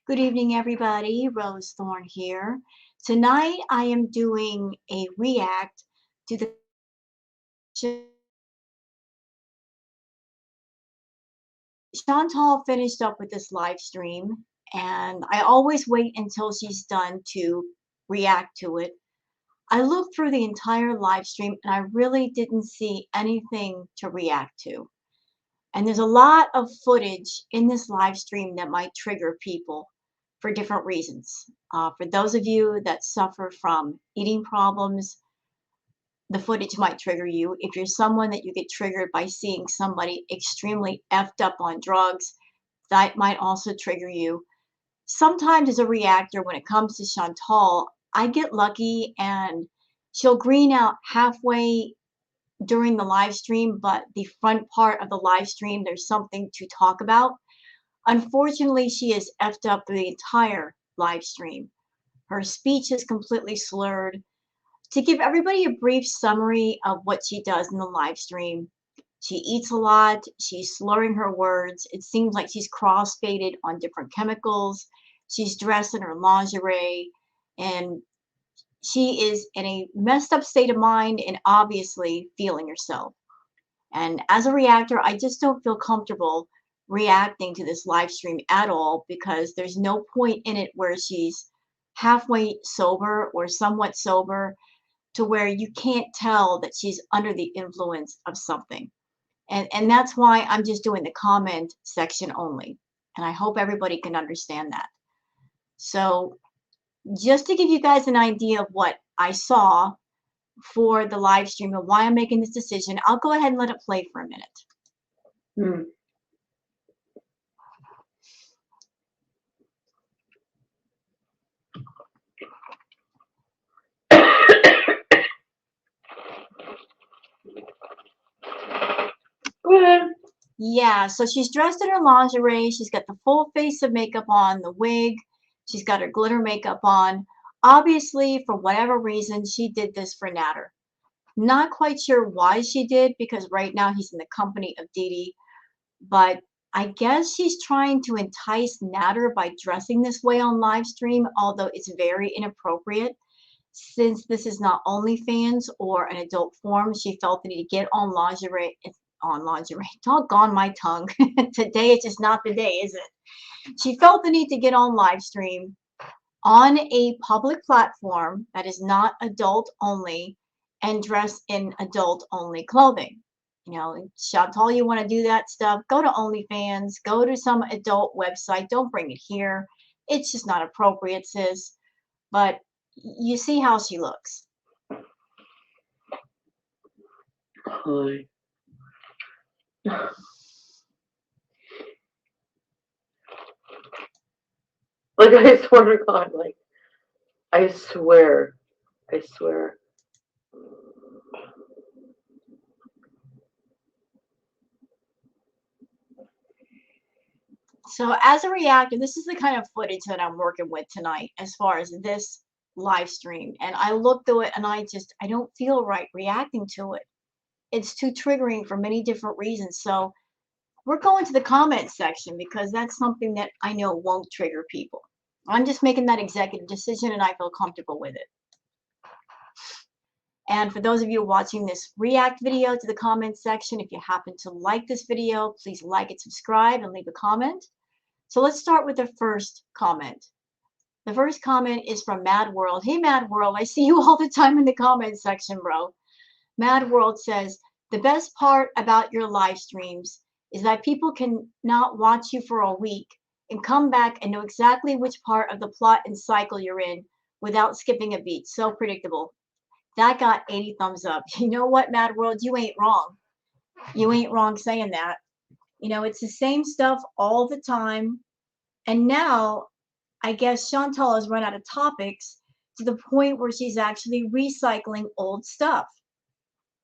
Good evening, everybody. Rose Thorn here. Tonight, I am doing a react to the Chantal finished up with this live stream, and I always wait until she's done to react to it. I looked through the entire live stream, and I really didn't see anything to react to. And there's a lot of footage in this live stream that might trigger people for different reasons. For those of you that suffer from eating problems, the footage might trigger you. If you're someone that you get triggered by seeing somebody extremely effed up on drugs, that might also trigger you. Sometimes as a reactor, when it comes to Chantal, I get lucky and she'll green out halfway during the live stream, but the front part of the live stream, there's something to talk about. Unfortunately, she is effed up through the entire live stream. Her speech is completely slurred. To give everybody a brief summary of what she does in the live stream, she eats a lot, she's slurring her words. It seems like she's cross-faded on different chemicals. She's dressed in her lingerie, and she is in a messed up state of mind and obviously feeling herself. And as a reactor, I just don't feel comfortable reacting to this live stream at all because there's no point in it where she's halfway sober or somewhat sober to where you can't tell that she's under the influence of something. And that's why I'm just doing the comment section only. And I hope everybody can understand that. So just to give you guys an idea of what I saw for the live stream and why I'm making this decision, I'll go ahead and let it play for a minute. Go ahead. Yeah, so she's dressed in her lingerie. She's got the full face of makeup on, the wig. She's got her glitter makeup on. Obviously, for whatever reason, she did this for Nader. Not quite sure why she did, because right now he's in the company of Didi. But I guess she's trying to entice Nader by dressing this way on live stream, although it's very inappropriate. Since this is not OnlyFans or an adult forum, she felt the need to get on lingerie. Doggone my tongue. Today it's just not the day, is it? She felt the need to get on live stream on a public platform that is not adult only and dress in adult only clothing. You know, Chantal, you want to do that stuff, go to OnlyFans, go to some adult website. Don't bring it here. It's just not appropriate, sis. But you see how she looks. Hi. Like, I swear to God, like, I swear. So as a reactor, this is the kind of footage that I'm working with tonight as far as this live stream. And I look through it and I don't feel right reacting to it. It's too triggering for many different reasons. So we're going to the comments section because that's something that I know won't trigger people. I'm just making that executive decision and I feel comfortable with it. And for those of you watching this react video to the comments section, if you happen to like this video, please like it, subscribe, and leave a comment. So let's start with the first comment. The first comment is from Mad World. Hey, Mad World, I see you all the time in the comments section, bro. Mad World says, the best part about your live streams is that people can not watch you for a week and come back and know exactly which part of the plot and cycle you're in without skipping a beat. So predictable. That got 80 thumbs up. You know what, Mad World? You ain't wrong. You ain't wrong saying that. You know, it's the same stuff all the time. And now, I guess Chantal has run out of topics to the point where she's actually recycling old stuff.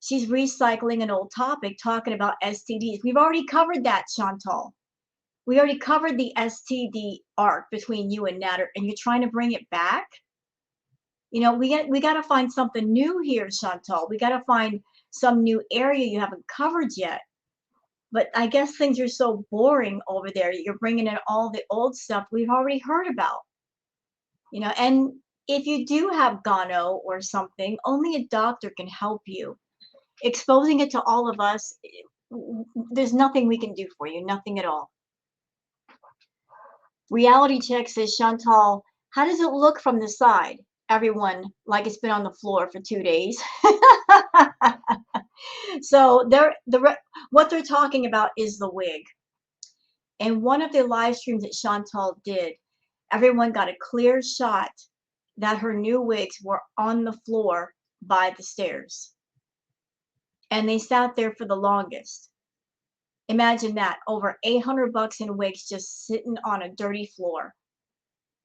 She's recycling an old topic talking about STDs. We've already covered that, Chantal. We already covered the STD arc between you and Nader, and you're trying to bring it back? You know, we got to find something new here, Chantal. We got to find some new area you haven't covered yet. But I guess things are so boring over there. You're bringing in all the old stuff we've already heard about, and if you do have gono or something, only a doctor can help you. Exposing it to all of us, there's nothing we can do for you, nothing at all. Reality Check says, Chantal, how does it look from the side? Everyone, like it's been on the floor for 2 days. So what they're talking about is the wig. In one of the live streams that Chantal did, everyone got a clear shot that her new wigs were on the floor by the stairs. And they sat there for the longest. Imagine that, over $800 in wigs just sitting on a dirty floor.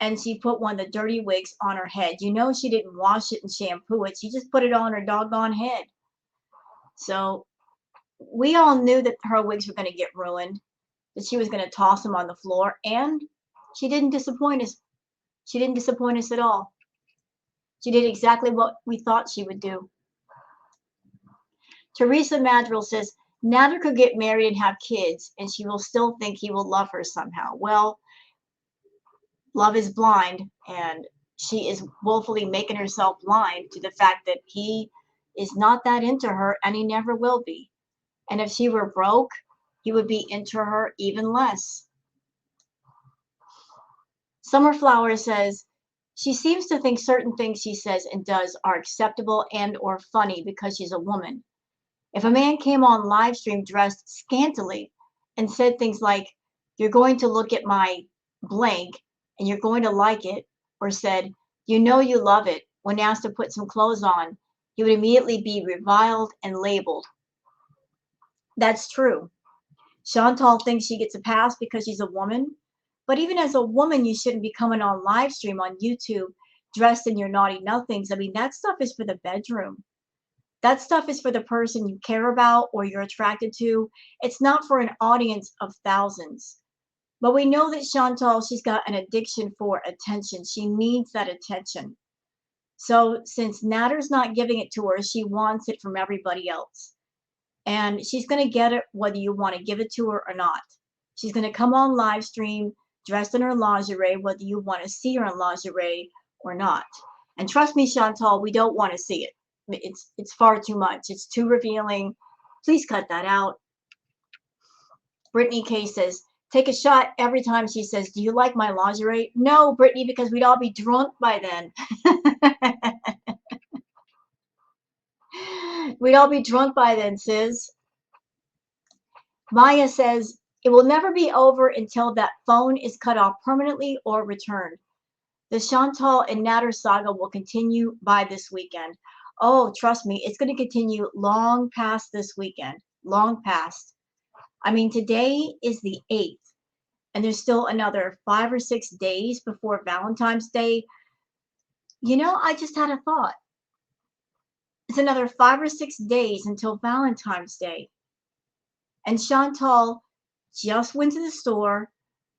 And she put one of the dirty wigs on her head. She didn't wash it and shampoo it. She just put it on her doggone head. So we all knew that her wigs were going to get ruined, that she was going to toss them on the floor, and she didn't disappoint us. She didn't disappoint us at all. She did exactly what we thought she would do. Teresa Madrill says, Nader could get married and have kids, and she will still think he will love her somehow. Well, love is blind, and she is willfully making herself blind to the fact that he is not that into her, and he never will be. And if she were broke, he would be into her even less. Summerflower says, she seems to think certain things she says and does are acceptable and or funny because she's a woman. If a man came on live stream dressed scantily and said things like, you're going to look at my blank and you're going to like it, or said, you love it, when asked to put some clothes on, he would immediately be reviled and labeled. That's true. Chantal thinks she gets a pass because she's a woman, but even as a woman, you shouldn't be coming on live stream on YouTube dressed in your naughty nothings. I mean, that stuff is for the bedroom. That stuff is for the person you care about or you're attracted to. It's not for an audience of thousands. But we know that Chantal, she's got an addiction for attention. She needs that attention. So since Nader's not giving it to her, she wants it from everybody else. And she's going to get it whether you want to give it to her or not. She's going to come on live stream dressed in her lingerie, whether you want to see her in lingerie or not. And trust me, Chantal, we don't want to see it. It's far too much. It's too revealing. Please cut that out. Brittany K says, take a shot every time she says, do you like my lingerie? No, Brittany, because we'd all be drunk by then. We'd all be drunk by then, sis. Maya says, it will never be over until that phone is cut off permanently or returned. The Chantal and Nader saga will continue by this weekend. Oh, trust me, it's going to continue long past this weekend. Long past. I mean, today is the 8th, and there's still another 5 or 6 days before Valentine's Day. I just had a thought. It's another 5 or 6 days until Valentine's Day. And Chantal just went to the store,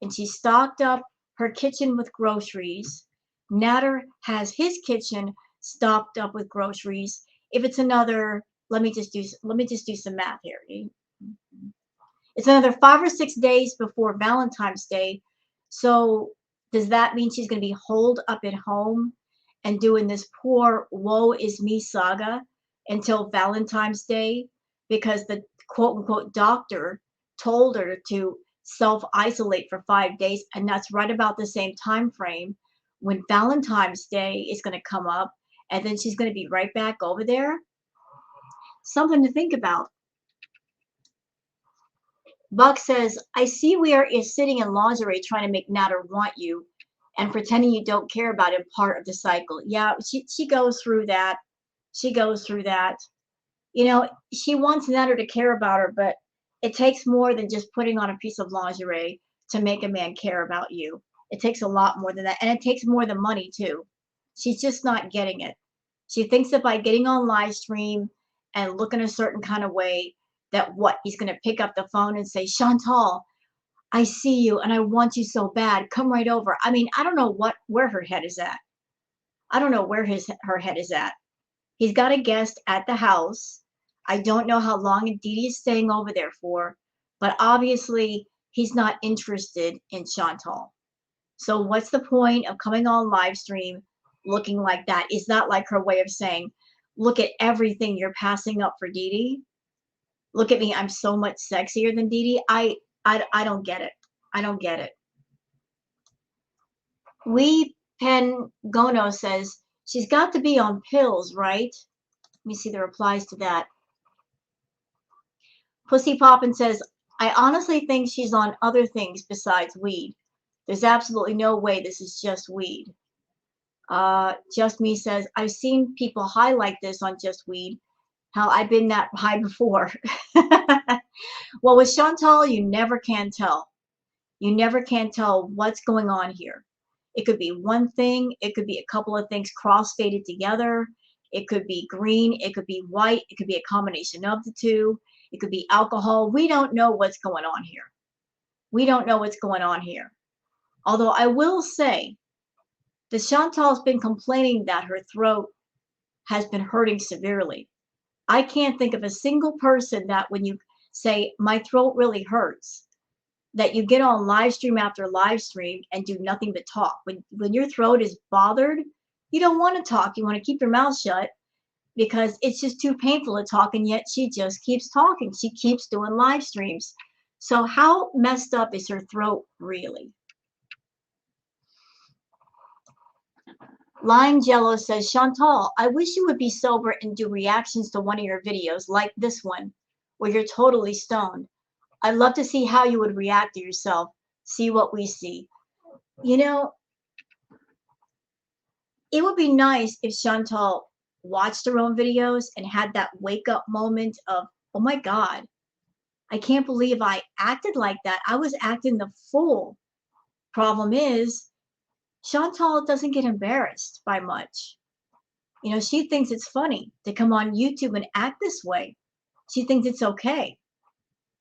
and she stocked up her kitchen with groceries. Nader has his kitchen stocked up with groceries. If it's another, let me just do some math here. It's another 5 or 6 days before Valentine's Day. So does that mean she's going to be holed up at home and doing this poor woe is me saga until Valentine's Day because the quote unquote doctor told her to self-isolate for 5 days, and that's right about the same time frame when Valentine's Day is going to come up, and then she's going to be right back over there? Something to think about. Buck says, I see where is sitting in lingerie trying to make Nader want you and pretending you don't care about him part of the cycle. Yeah, she goes through that. She goes through that. She wants Nader to care about her, but it takes more than just putting on a piece of lingerie to make a man care about you. It takes a lot more than that. And it takes more than money, too. She's just not getting it. She thinks that by getting on live stream and looking a certain kind of way, that he's going to pick up the phone and say, Chantal, I see you and I want you so bad. Come right over. I mean, I don't know where her head is at. I don't know where her head is at. He's got a guest at the house. I don't know how long Didi is staying over there for, but obviously he's not interested in Chantal. So what's the point of coming on live stream looking like that? Is that like her way of saying, look at everything you're passing up for Dee? Look at me, I'm so much sexier than Dee. I don't get it. I don't get it. We Pen Gono says, she's got to be on pills, right? Let me see the replies to that. Pussy Poppin says, I honestly think she's on other things besides weed. There's absolutely no way this is just weed. Just Me says, I've seen people high like this on just weed. How I've been that high before. Well, with Chantal, you never can tell. You never can tell what's going on here. It could be one thing. It could be a couple of things cross-faded together. It could be green. It could be white. It could be a combination of the two. It could be alcohol. We don't know what's going on here. We don't know what's going on here. Although I will say that Chantal's been complaining that her throat has been hurting severely. I can't think of a single person that when you say, my throat really hurts, that you get on live stream after live stream and do nothing but talk. When your throat is bothered, you don't want to talk. You want to keep your mouth shut because it's just too painful to talk, and yet she just keeps talking. She keeps doing live streams. So how messed up is her throat really? Lime Jello says, Chantal, I wish you would be sober and do reactions to one of your videos like this one, where you're totally stoned. I'd love to see how you would react to yourself. See what we see. You know, it would be nice if Chantal watched her own videos and had that wake up moment of, oh my God, I can't believe I acted like that. I was acting the fool. Problem is, Chantal doesn't get embarrassed by much. You know, she thinks it's funny to come on YouTube and act this way. She thinks it's okay.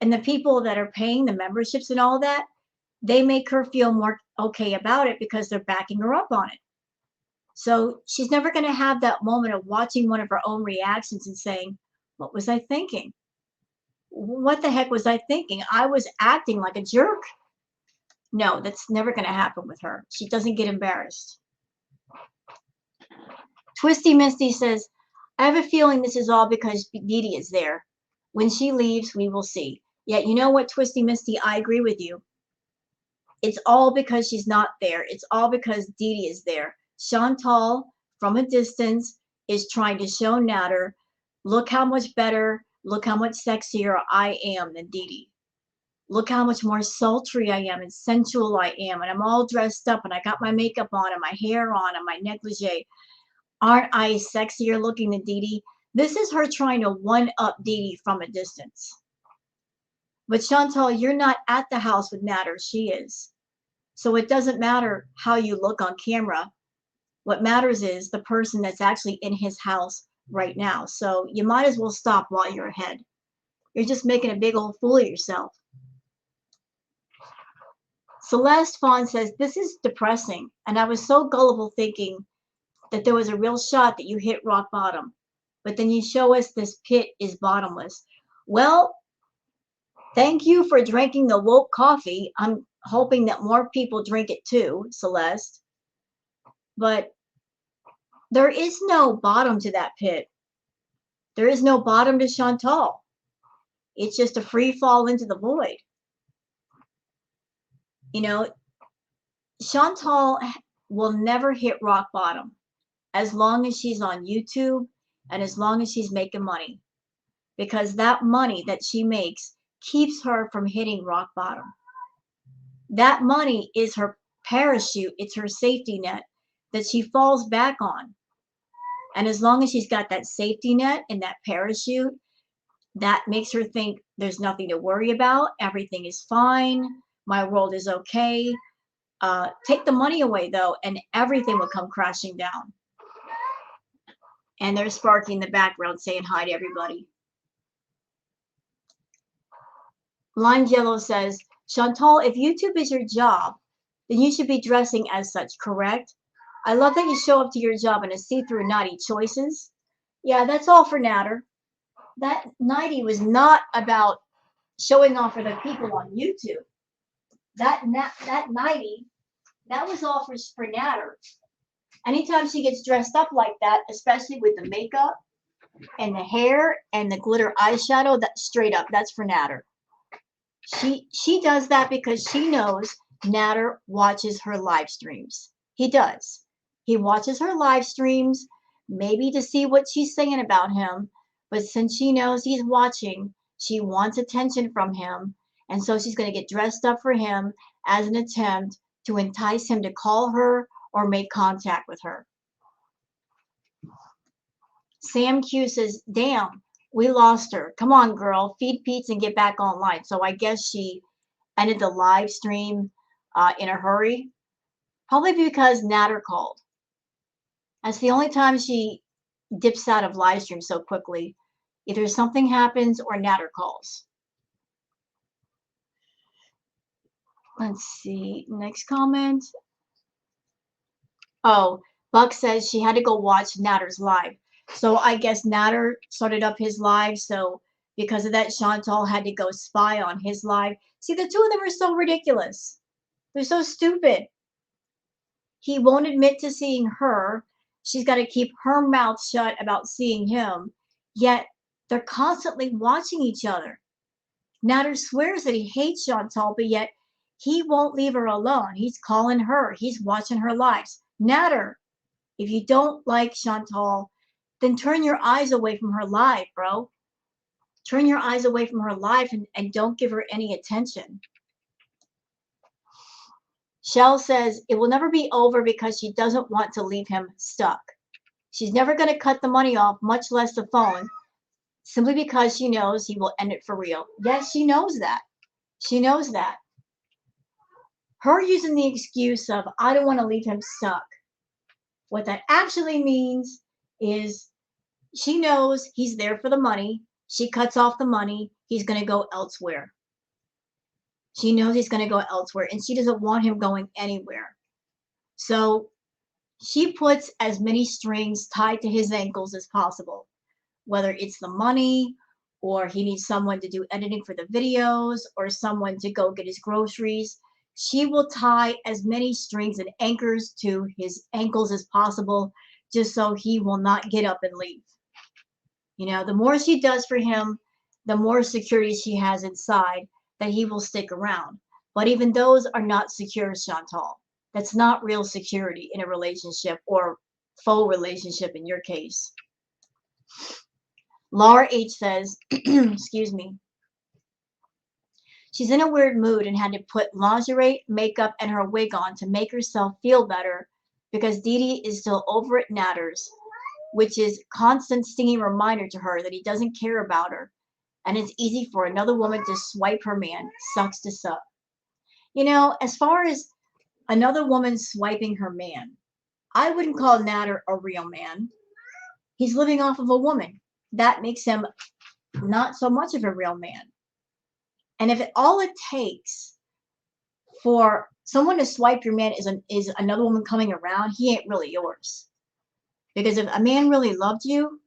And the people that are paying the memberships and all that, they make her feel more okay about it because they're backing her up on it. So she's never going to have that moment of watching one of her own reactions and saying, what was I thinking? What the heck was I thinking? I was acting like a jerk. No, that's never going to happen with her. She doesn't get embarrassed. Twisty Misty says, I have a feeling this is all because Dee is there. When she leaves, we will see. Yet, you know what, Twisty Misty, I agree with you. It's all because she's not there. It's all because Dee is there. Chantal, from a distance, is trying to show Nader, look how much better, look how much sexier I am than Dee. Look how much more sultry I am and sensual I am. And I'm all dressed up and I got my makeup on and my hair on and my negligee. Aren't I sexier looking than Dee? This is her trying to one-up Dee from a distance. But Chantal, you're not at the house with Nader. She is. So it doesn't matter how you look on camera. What matters is the person that's actually in his house right now. So you might as well stop while you're ahead. You're just making a big old fool of yourself. Celeste Fawn says, this is depressing. And I was so gullible thinking that there was a real shot that you hit rock bottom. But then you show us this pit is bottomless. Well, thank you for drinking the woke coffee. I'm hoping that more people drink it too, Celeste. But there is no bottom to that pit. There is no bottom to Chantal. It's just a free fall into the void. You know, Chantal will never hit rock bottom as long as she's on YouTube and as long as she's making money. Because that money that she makes keeps her from hitting rock bottom. That money is her parachute. It's her safety net that she falls back on. And as long as she's got that safety net and that parachute, that makes her think there's nothing to worry about. Everything is fine. My world is okay. Take the money away, though, and everything will come crashing down. And there's Sparky in the background saying hi to everybody. Lime Jello says, Chantal, if YouTube is your job, then you should be dressing as such, correct? I love that you show up to your job in a see-through Naughty Choices. Yeah, that's all for Nader. That 90 was not about showing off for the people on YouTube. That Nade, that was all for Natter. Anytime she gets dressed up like that, especially with the makeup and the hair and the glitter eyeshadow, that straight up, that's for Natter. She does that because she knows Natter watches her live streams. He does. He watches her live streams, maybe to see what she's saying about him, but since she knows he's watching, she wants attention from him, and so she's going to get dressed up for him as an attempt to entice him to call her or make contact with her. Sam Q says, damn, we lost her. Come on, girl, feed Pete's and get back online. So I guess she ended the live stream in a hurry, probably because Natter called. That's the only time she dips out of live stream so quickly. Either something happens or Natter calls. Let's see, next comment. Oh, Buck says she had to go watch Natter's live. So I guess Natter started up his live, so because of that, Chantal had to go spy on his live. See, the two of them are so ridiculous. They're so stupid. He won't admit to seeing her. She's got to keep her mouth shut about seeing him. Yet they're constantly watching each other. Natter swears that he hates Chantal, but yet he won't leave her alone. He's calling her. He's watching her lives. Natter, if you don't like Chantal, then turn your eyes away from her live, bro. Turn your eyes away from her live and don't give her any attention. Shell says it will never be over because she doesn't want to leave him stuck. She's never going to cut the money off, much less the phone, simply because she knows he will end it for real. Yes, she knows that. She knows that. Her using the excuse of, I don't want to leave him stuck. What that actually means is she knows he's there for the money. She cuts off the money. He's going to go elsewhere. She knows he's going to go elsewhere, and she doesn't want him going anywhere. So she puts as many strings tied to his ankles as possible, whether it's the money, or he needs someone to do editing for the videos, or someone to go get his groceries. She will tie as many strings and anchors to his ankles as possible, just so he will not get up and leave. You know, the more she does for him, the more security she has inside that he will stick around. But even those are not secure, Chantal. That's not real security in a relationship, or faux relationship in your case. Laura H says, excuse me, she's in a weird mood and had to put lingerie, makeup, and her wig on to make herself feel better because Dee is still over at Natter's, which is constant stinging reminder to her that he doesn't care about her. And it's easy for another woman to swipe her man. Sucks to suck. You know, as far as another woman swiping her man, I wouldn't call Nader a real man. He's living off of a woman. That makes him not so much of a real man. And if all it takes for someone to swipe your man is another woman coming around, he ain't really yours. Because if a man really loved you,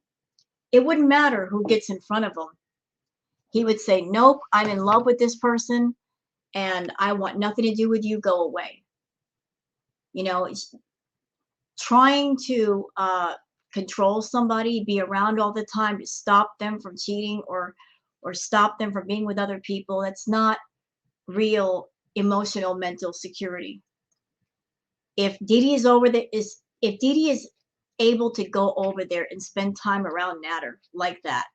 it wouldn't matter who gets in front of him. He would say, nope, I'm in love with this person and I want nothing to do with you, go away. You know, trying to control somebody, be around all the time to stop them from cheating or stop them from being with other people, that's not real emotional mental security. If Dee is over there, if Dee is able to go over there and spend time around Nader like that,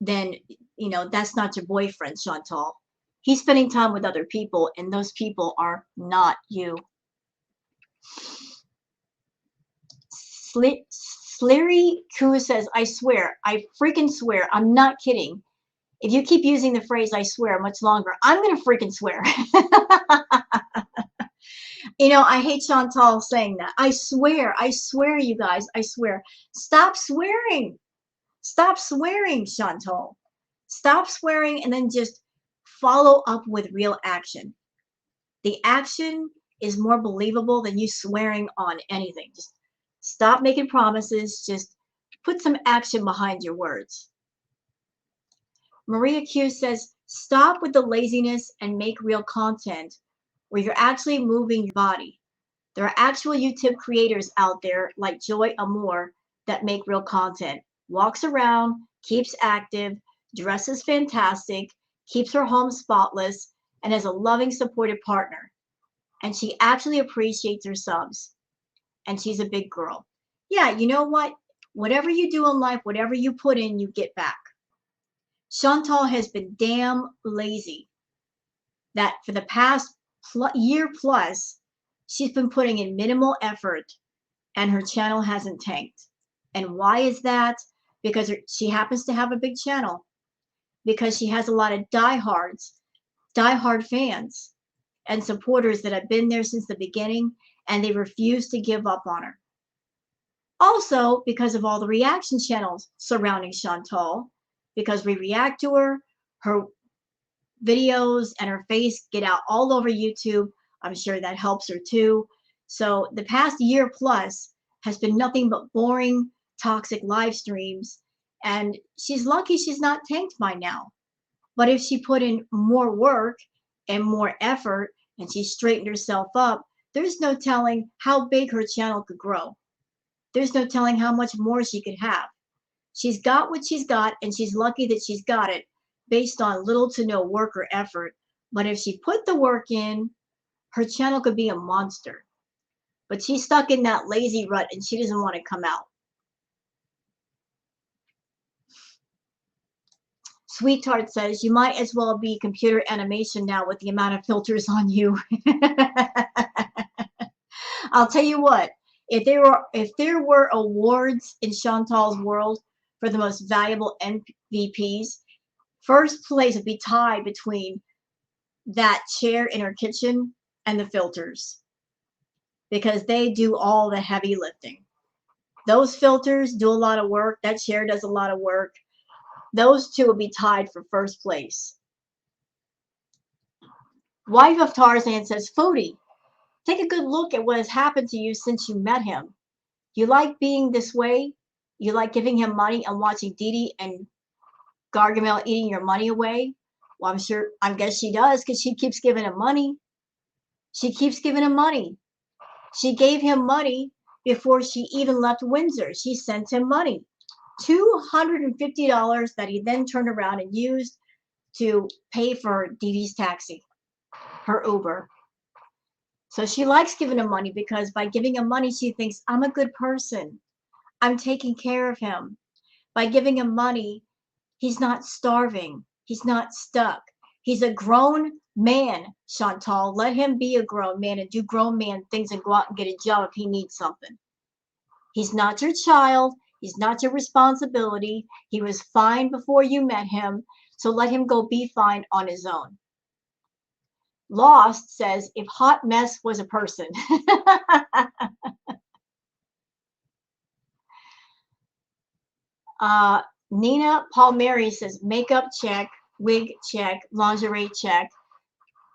then, you know, that's not your boyfriend, Chantal. He's spending time with other people, and those people are not you. Slary Koo says, I swear, I freaking swear, I'm not kidding. If you keep using the phrase I swear much longer, I'm going to freaking swear. You know, I hate Chantal saying that. I swear, you guys, I swear. Stop swearing. Stop swearing, Chantal. Stop swearing and then just follow up with real action. The action is more believable than you swearing on anything. Just stop making promises. Just put some action behind your words. Maria Q says, stop with the laziness and make real content where you're actually moving your body. There are actual YouTube creators out there like Joy Amour that make real content. Walks around, keeps active, dresses fantastic, keeps her home spotless, and has a loving, supportive partner. And she actually appreciates her subs. And she's a big girl. Yeah, you know what? Whatever you do in life, whatever you put in, you get back. Chantal has been damn lazy. That for the past year plus, she's been putting in minimal effort and her channel hasn't tanked. And why is that? Because she happens to have a big channel. Because she has a lot of diehard fans and supporters that have been there since the beginning and they refuse to give up on her. Also, because of all the reaction channels surrounding Chantal, because we react to her videos and her face get out all over YouTube. I'm sure that helps her too. So the past year plus has been nothing but boring, toxic live streams. And she's lucky she's not tanked by now. But if she put in more work and more effort and she straightened herself up, there's no telling how big her channel could grow. There's no telling how much more she could have. She's got what she's got, and she's lucky that she's got it based on little to no work or effort. But if she put the work in, her channel could be a monster. But she's stuck in that lazy rut and she doesn't want to come out. Sweetheart says, you might as well be computer animation now with the amount of filters on you. I'll tell you what, if there were awards in Chantal's world for the most valuable MVPs, first place would be tied between that chair in her kitchen and the filters, because they do all the heavy lifting. Those filters do a lot of work. That chair does a lot of work. Those two will be tied for first place. Wife of Tarzan says, Foodie, take a good look at what has happened to you since you met him. You like being this way? You like giving him money and watching Didi and Gargamel eating your money away? Well, I guess she does, because she keeps giving him money. She keeps giving him money. She gave him money before she even left Windsor. She sent him money. $250 that he then turned around and used to pay for Didi's taxi, her Uber. So she likes giving him money because by giving him money, she thinks, I'm a good person. I'm taking care of him. By giving him money, he's not starving. He's not stuck. He's a grown man, Chantal. Let him be a grown man and do grown man things and go out and get a job if he needs something. He's not your child. He's not your responsibility. He was fine before you met him. So let him go be fine on his own. Lost says, if hot mess was a person. Nina Palmieri says, makeup check, wig check, lingerie check.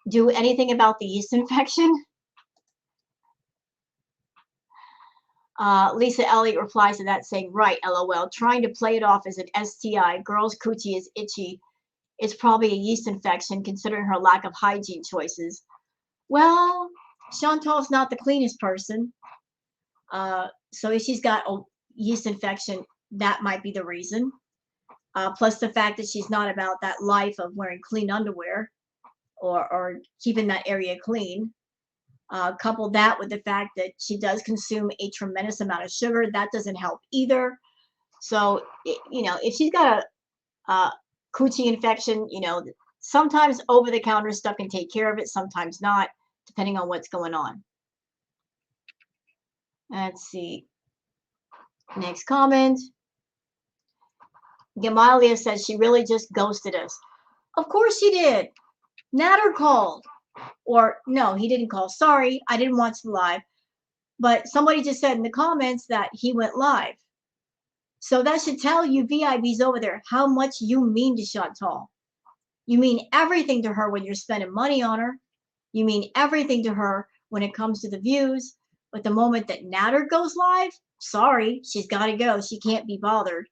Do anything about the yeast infection? Lisa Elliott replies to that saying, right, LOL, trying to play it off as an STI. Girl's coochie is itchy. It's probably a yeast infection considering her lack of hygiene choices. Well, Chantal's not the cleanest person. So if she's got a yeast infection, that might be the reason. Plus the fact that she's not about that life of wearing clean underwear or keeping that area clean. Couple that with the fact that she does consume a tremendous amount of sugar, that doesn't help either. So, if she's got a coochie infection, sometimes over-the-counter stuff can take care of it, sometimes not, depending on what's going on. Let's see. Next comment. Gamalia says she really just ghosted us. Of course she did. Nader called. Or no, he didn't call. Sorry, I didn't watch the live. But somebody just said in the comments that he went live. So that should tell you VIBs over there how much you mean to Chantal. You mean everything to her when you're spending money on her. You mean everything to her when it comes to the views. But the moment that Nader goes live, sorry, she's got to go. She can't be bothered.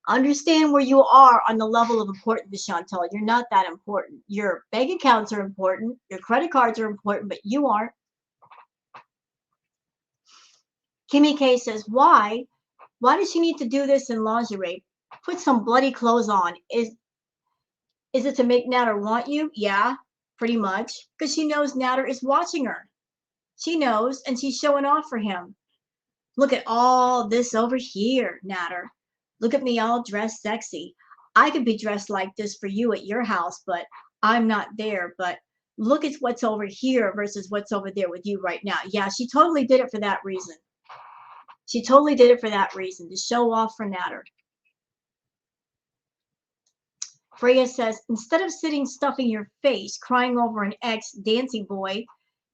Understand where you are on the level of importance to Chantal. You're not that important. Your bank accounts are important. Your credit cards are important, but you aren't. Kimmy K says, why? Why does she need to do this in lingerie? Put some bloody clothes on. Is it to make Nader want you? Yeah, pretty much. Because she knows Nader is watching her. She knows, and she's showing off for him. Look at all this over here, Nader. Look at me all dressed sexy. I could be dressed like this for you at your house, but I'm not there. But look at what's over here versus what's over there with you right now. Yeah, she totally did it for that reason. She totally did it for that reason, to show off for Nader. Freya says, instead of sitting stuffing your face, crying over an ex-dancing boy,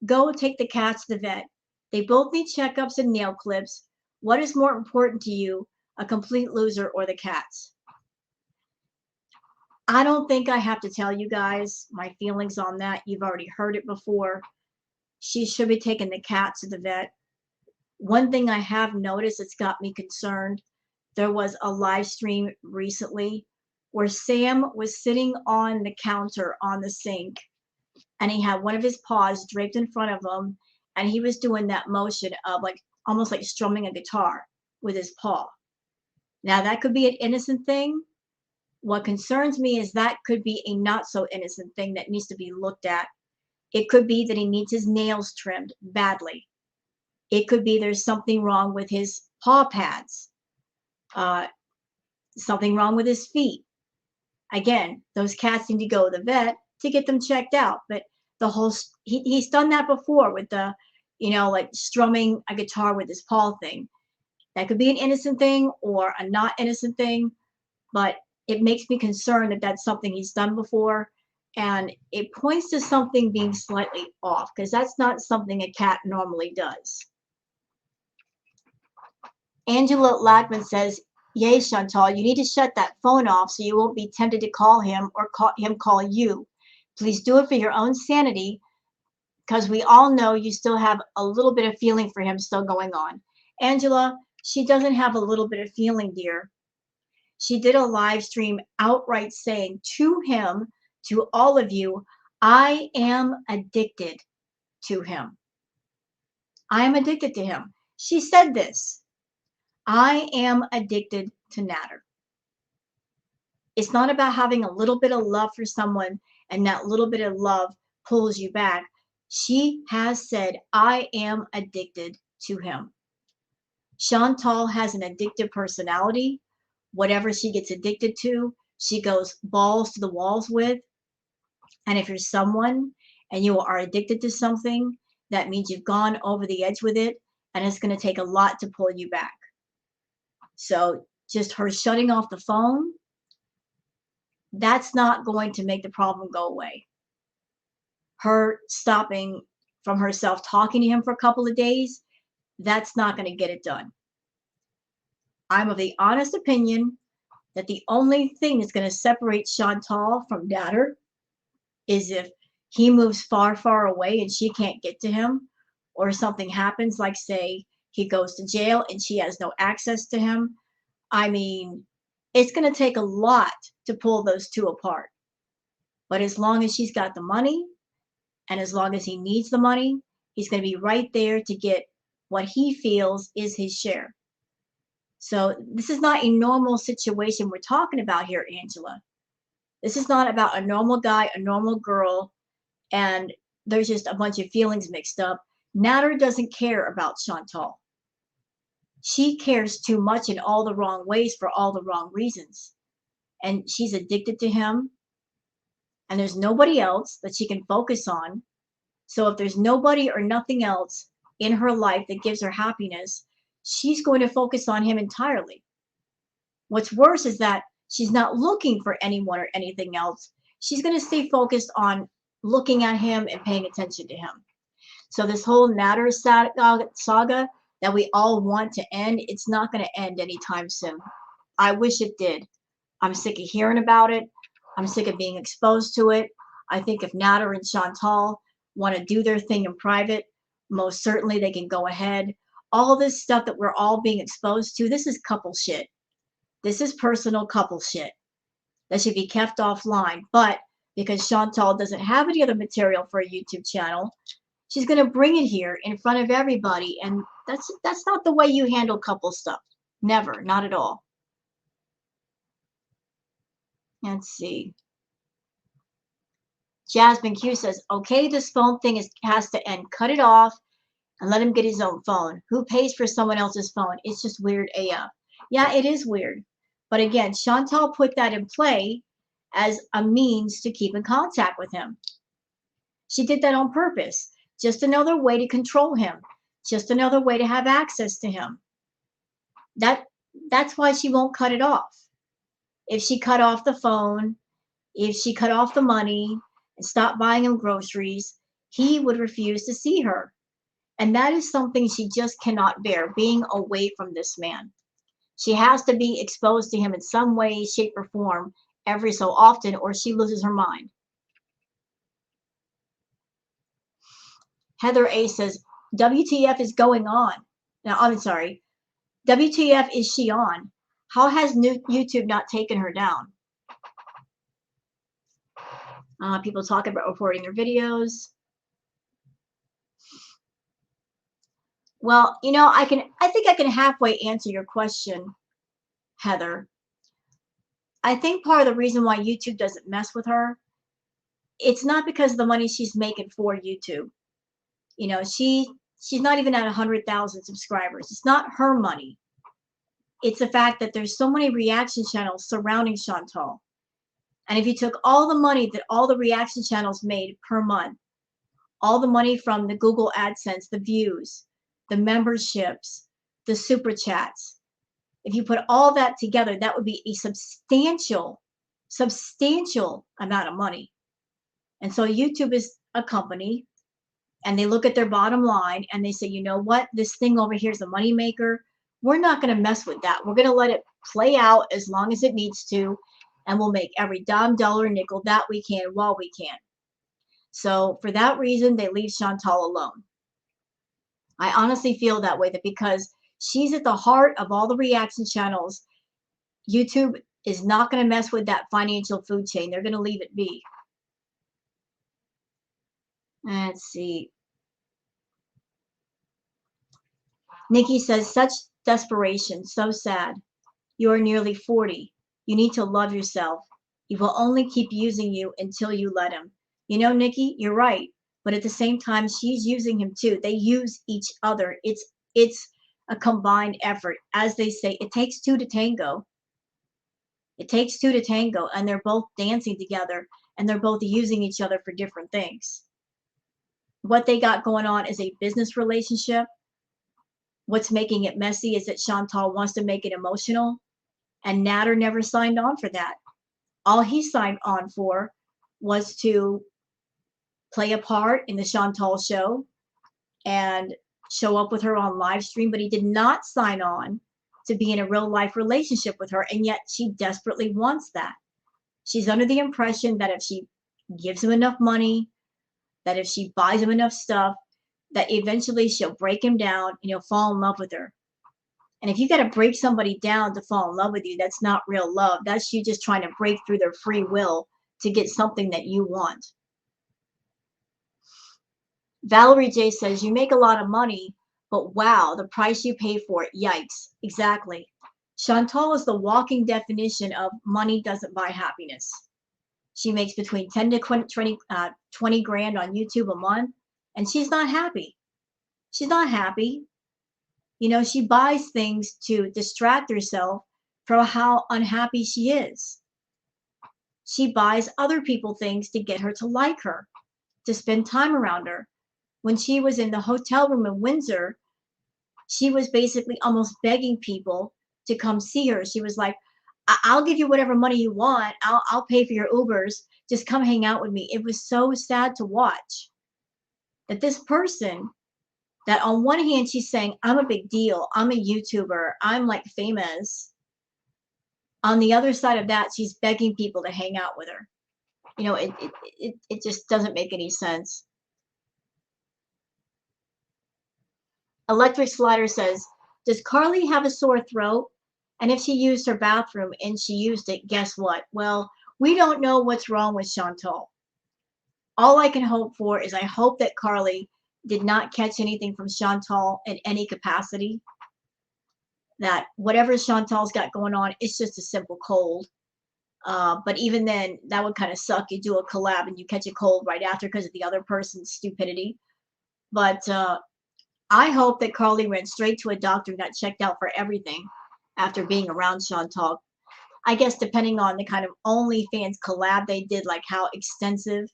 go take the cats to the vet. They both need checkups and nail clips. What is more important to you, a complete loser or the cats? I don't think I have to tell you guys my feelings on that. You've already heard it before. She should be taking the cat to the vet. One thing I have noticed that's got me concerned, there was a live stream recently where Sam was sitting on the counter on the sink, and he had one of his paws draped in front of him, and he was doing that motion of like almost like strumming a guitar with his paw. Now that could be an innocent thing. What concerns me is that could be a not so innocent thing that needs to be looked at. It could be that he needs his nails trimmed badly. It could be there's something wrong with his paw pads, something wrong with his feet. Again, those cats need to go to the vet to get them checked out. But the whole he's done that before with the, like strumming a guitar with his paw thing. That could be an innocent thing or a not innocent thing, but it makes me concerned that that's something he's done before, and it points to something being slightly off because that's not something a cat normally does. Angela Lackman says, yay, Chantal, you need to shut that phone off so you won't be tempted to call him or call you. Please do it for your own sanity, because we all know you still have a little bit of feeling for him still going on. Angela, she doesn't have a little bit of feeling, dear. She did a live stream outright saying to him, to all of you, I am addicted to him. I am addicted to him. She said this. I am addicted to Nader. It's not about having a little bit of love for someone and that little bit of love pulls you back. She has said, I am addicted to him. Chantal has an addictive personality. Whatever she gets addicted to, she goes balls to the walls with. And if you're someone and you are addicted to something, that means you've gone over the edge with it, and it's going to take a lot to pull you back. So just her shutting off the phone, that's not going to make the problem go away. Her stopping from herself talking to him for a couple of days, that's not going to get it done. I'm of the honest opinion that the only thing that's going to separate Chantal from Nader is if he moves far, far away and she can't get to him, or something happens, like say he goes to jail and she has no access to him. I mean, it's going to take a lot to pull those two apart. But as long as she's got the money, and as long as he needs the money, he's going to be right there to get what he feels is his share. So this is not a normal situation we're talking about here, Angela. This is not about a normal guy, a normal girl, and there's just a bunch of feelings mixed up. Nader doesn't care about Chantal. She cares too much in all the wrong ways for all the wrong reasons. And she's addicted to him. And there's nobody else that she can focus on. So if there's nobody or nothing else in her life that gives her happiness, she's going to focus on him entirely. What's worse is that she's not looking for anyone or anything else. She's going to stay focused on looking at him and paying attention to him. So this whole Nader saga that we all want to end, it's not going to end anytime soon. I wish it did. I'm sick of hearing about it. I'm sick of being exposed to it. I think if Nader and Chantal want to do their thing in private, most certainly they can go ahead. All this stuff that we're all being exposed to, this is couple shit. This is personal couple shit that should be kept offline. But because Chantal doesn't have any other material for a YouTube channel, she's going to bring it here in front of everybody. And that's not the way you handle couple stuff. Never. Not at all. Let's see. JasmineQ says, okay, this phone thing has to end. Cut it off and let him get his own phone. Who pays for someone else's phone? It's just weird AF. Yeah, it is weird. But again, Chantal put that in play as a means to keep in contact with him. She did that on purpose. Just another way to control him. Just another way to have access to him. That's why she won't cut it off. If she cut off the phone, if she cut off the money and stopped buying him groceries, he would refuse to see her. And that is something she just cannot bear, being away from this man. She has to be exposed to him in some way, shape, or form every so often, or she loses her mind. HeatherA says, WTF is going on? Now, I'm sorry. WTF is she on? How has YouTube not taken her down? People talk about reporting their videos. Well, you know, I think I can halfway answer your question, Heather. I think part of the reason why YouTube doesn't mess with her, it's not because of the money she's making for YouTube. You know, she's not even at 100,000 subscribers. It's not her money. It's the fact that there's so many reaction channels surrounding Chantal. And if you took all the money that all the reaction channels made per month, all the money from the Google AdSense, the views, the memberships, the super chats, if you put all that together, that would be a substantial amount of money. And so YouTube is a company, and they look at their bottom line and they say, you know what, this thing over here is a money maker. We're not going to mess with that. We're going to let it play out as long as it needs to, and we'll make every dime, dollar, nickel that we can while we can. So for that reason, they leave Chantal alone. I honestly feel that way, that because she's at the heart of all the reaction channels, YouTube is not going to mess with that financial food chain. They're going to leave it be. Let's see. Nikki says, such desperation, so sad. You are nearly 40. You need to love yourself. He will only keep using you until you let him. You know, Nikki, you're right. But at the same time, she's using him too. They use each other. It's a combined effort. As they say, it takes two to tango. It takes two to tango, and they're both dancing together, and they're both using each other for different things. What they got going on is a business relationship. What's making it messy is that Chantal wants to make it emotional, and Nader never signed on for that. All he signed on for was to play a part in the Chantal show and show up with her on live stream, but he did not sign on to be in a real life relationship with her, and yet she desperately wants that. She's under the impression that if she gives him enough money, that if she buys him enough stuff, that eventually she'll break him down and he'll fall in love with her. And if you got to break somebody down to fall in love with you, that's not real love. That's you just trying to break through their free will to get something that you want. Valerie J says, you make a lot of money, but wow, the price you pay for it, yikes. Exactly. Chantal is the walking definition of money doesn't buy happiness. She makes between 10 to 20 grand on YouTube a month, and she's not happy. She's not happy. You know, she buys things to distract herself from how unhappy she is. She buys other people things to get her to like her, to spend time around her. When she was in the hotel room in Windsor, she was basically almost begging people to come see her. She was like, I'll give you whatever money you want. I'll pay for your Ubers. Just come hang out with me. It was so sad to watch that this person, that on one hand, she's saying, I'm a big deal. I'm a YouTuber. I'm like famous. On the other side of that, she's begging people to hang out with her. You know, it just doesn't make any sense. Electric Slider says, does Carly have a sore throat? And if she used her bathroom and she used it, guess what? Well, we don't know what's wrong with Chantal. All I can hope for is I hope that Charli did not catch anything from Chantal in any capacity. That whatever Chantal's got going on, it's just a simple cold. But even then, that would kind of suck. You do a collab and you catch a cold right after because of the other person's stupidity. But I hope that Charli went straight to a doctor and got checked out for everything after being around Chantal. I guess depending on the kind of OnlyFans collab they did, like how extensive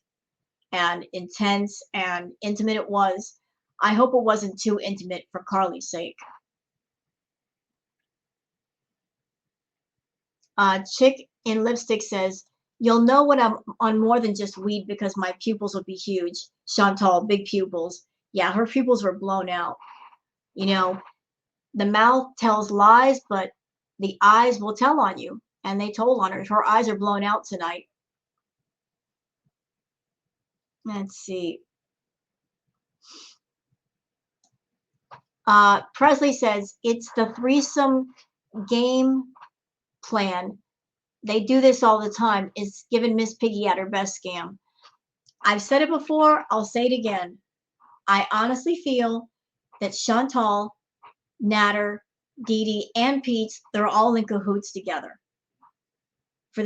and intense and intimate it was. I hope it wasn't too intimate for Charli's sake. Chick in Lipstick says, you'll know when I'm on more than just weed because my pupils will be huge. Chantal, big pupils. Yeah, her pupils were blown out. You know, the mouth tells lies, but the eyes will tell on you. And they told on her. Her eyes are blown out tonight. Let's see. Presley says, it's the threesome game plan. They do this all the time. It's giving Miss Piggy at her best scam. I've said it before. I'll say it again. I honestly feel that Chantal, Nader, Dee Dee, and Pete's, they're all in cahoots together. For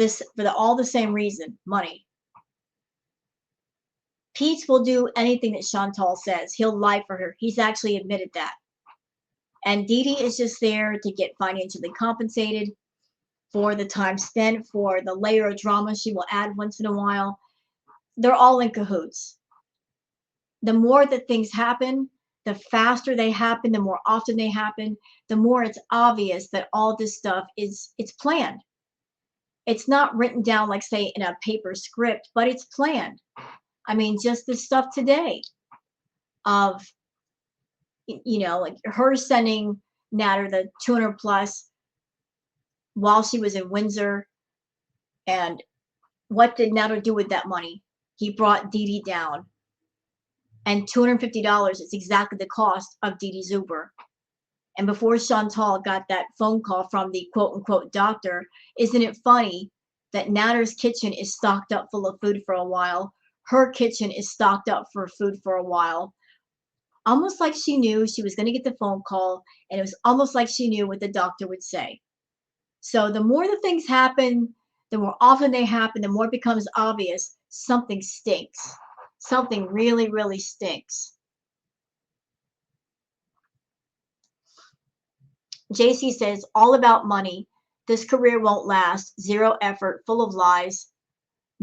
all the same reason, money. Pete's will do anything that Chantal says. He'll lie for her. He's actually admitted that. And Dee Dee is just there to get financially compensated for the time spent, for the layer of drama she will add once in a while. They're all in cahoots. The more that things happen, the faster they happen, the more often they happen, the more it's obvious that all this stuff it's planned. It's not written down like, say, in a paper script, but it's planned. I mean, just the stuff today of, like her sending Nader the 200 plus while she was in Windsor. And what did Nader do with that money? He brought Dee Dee down. And $250 is exactly the cost of Dee Dee Zuber. And before Chantal got that phone call from the quote-unquote doctor, isn't it funny that Nader's kitchen is stocked up full of food for a while? Her kitchen is stocked up for food for a while. Almost like she knew she was going to get the phone call, and it was almost like she knew what the doctor would say. So the more the things happen, the more often they happen, the more it becomes obvious something stinks. Something really, really stinks. JC says, all about money. This career won't last. Zero effort, full of lies.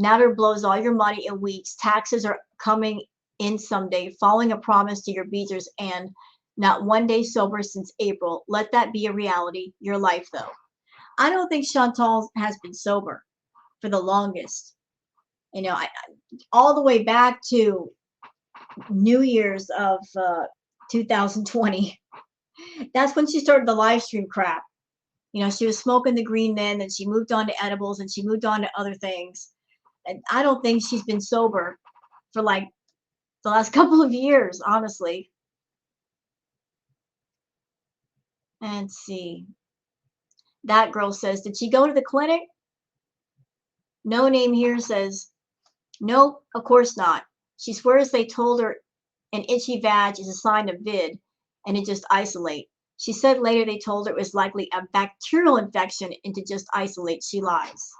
Nader blows all your money in weeks. Taxes are coming in someday. Following a promise to your beaters and not one day sober since April. Let that be a reality. Your life, though. I don't think Chantal has been sober for the longest. All the way back to New Year's of 2020. That's when she started the live stream crap. She was smoking the green then, and she moved on to edibles, and she moved on to other things. And I don't think she's been sober for like the last couple of years, honestly. And see. That girl says, did she go to the clinic? No name here says, nope, of course not. She swears they told her an itchy vag is a sign of vid, and it just isolate. She said later they told her it was likely a bacterial infection and to just isolate. She lies.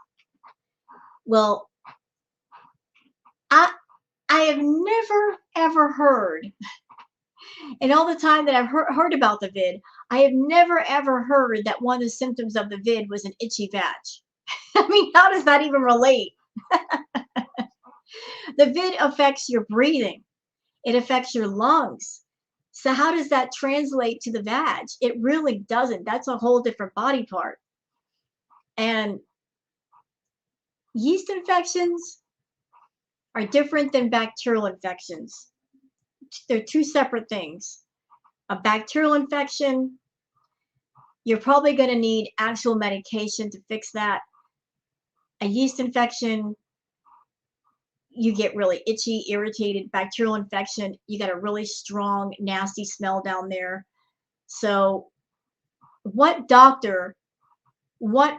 Well, I have never, ever heard, in all the time that I've heard about the vid, I have never, ever heard that one of the symptoms of the vid was an itchy vag. I mean, how does that even relate? The vid affects your breathing. It affects your lungs. So how does that translate to the vag? It really doesn't. That's a whole different body part. And yeast infections are different than bacterial infections. They're two separate things. A bacterial infection, you're probably going to need actual medication to fix that. A yeast infection, you get really itchy, irritated. Bacterial infection, you got a really strong, nasty smell down there. So what doctor what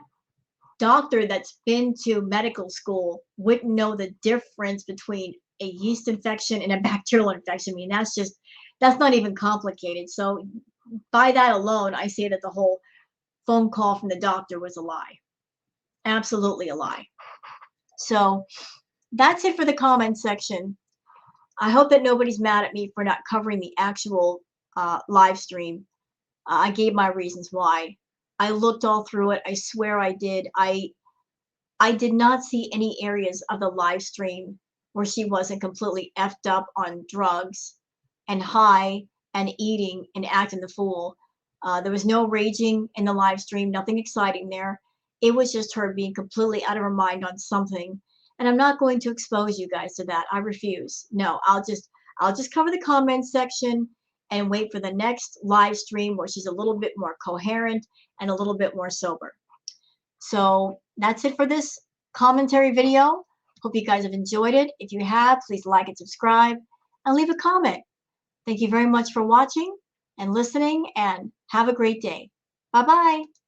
doctor that's been to medical school wouldn't know the difference between a yeast infection and a bacterial infection? I mean, that's not even complicated. So by that alone, I say that the whole phone call from the doctor was a lie. Absolutely a lie. So that's it for the comment section. I hope that nobody's mad at me for not covering the actual live stream. I gave my reasons why. I looked all through it. I swear I did. I did not see any areas of the live stream where she wasn't completely effed up on drugs and high and eating and acting the fool. There was no raging in the live stream, nothing exciting there. It was just her being completely out of her mind on something. And I'm not going to expose you guys to that. I refuse. No, I'll just cover the comments section and wait for the next live stream where she's a little bit more coherent and a little bit more sober. So that's it for this commentary video. Hope you guys have enjoyed it. If you have, please like and subscribe and leave a comment. Thank you very much for watching and listening, and have a great day. Bye-bye.